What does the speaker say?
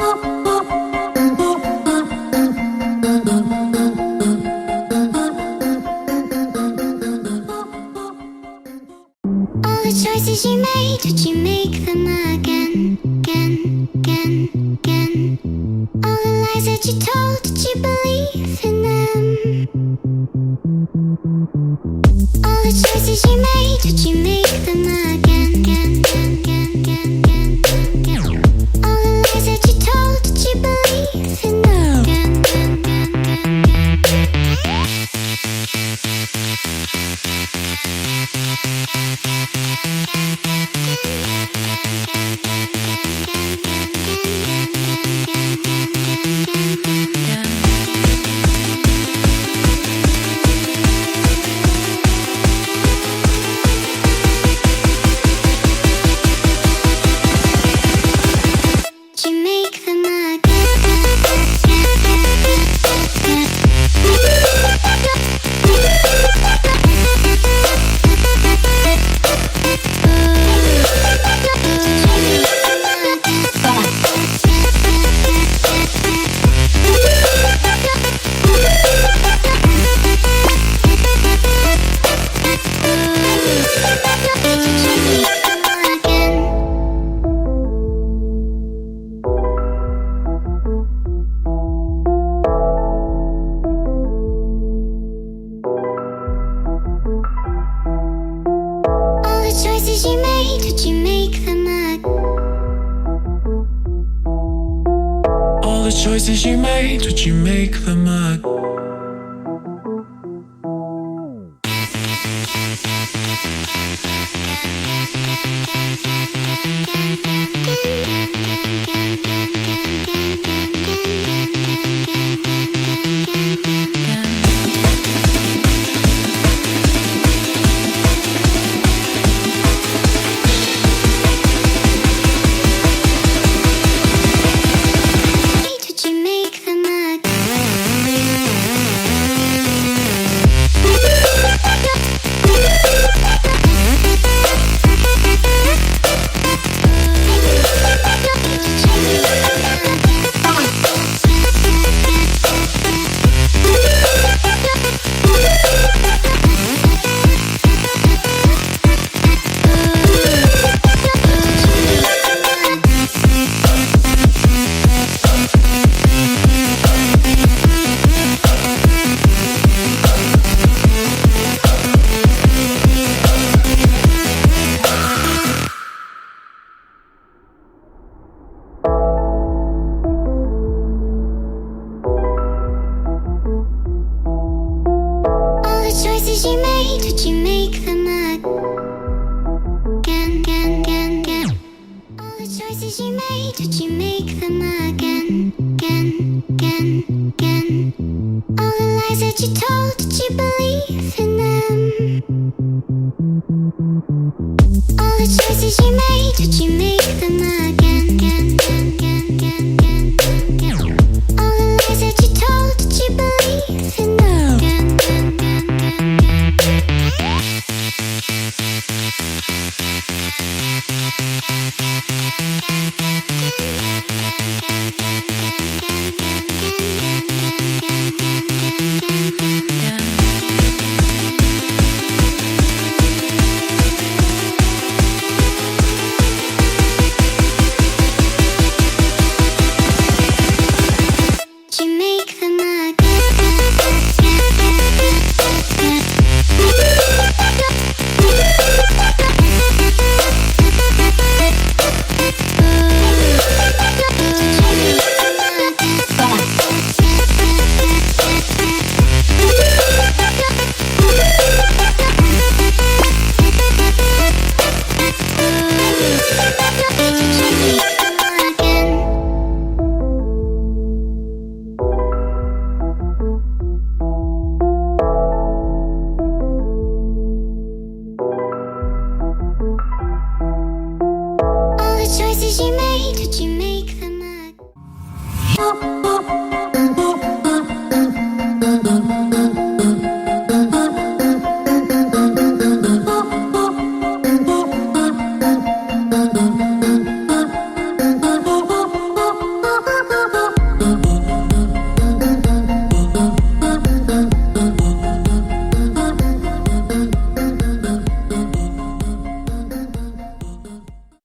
All the choices you made, would you make them again, again, again, again? All the lies that you told, did you believe in them? All the choices you made, would you make them again, again, again, again, again, again? All the lies that you told, did you believe in them? Again, again, again, again, again. You make them choices you made, would you make them again? All the choices you made, would you make them again? Would you make them choices you made, would you make them again, again, again, again? All the choices you made, would you make them again, again, again, again? All the lies that you told, did you believe in them? All the choices you made, would you make them again, again, again?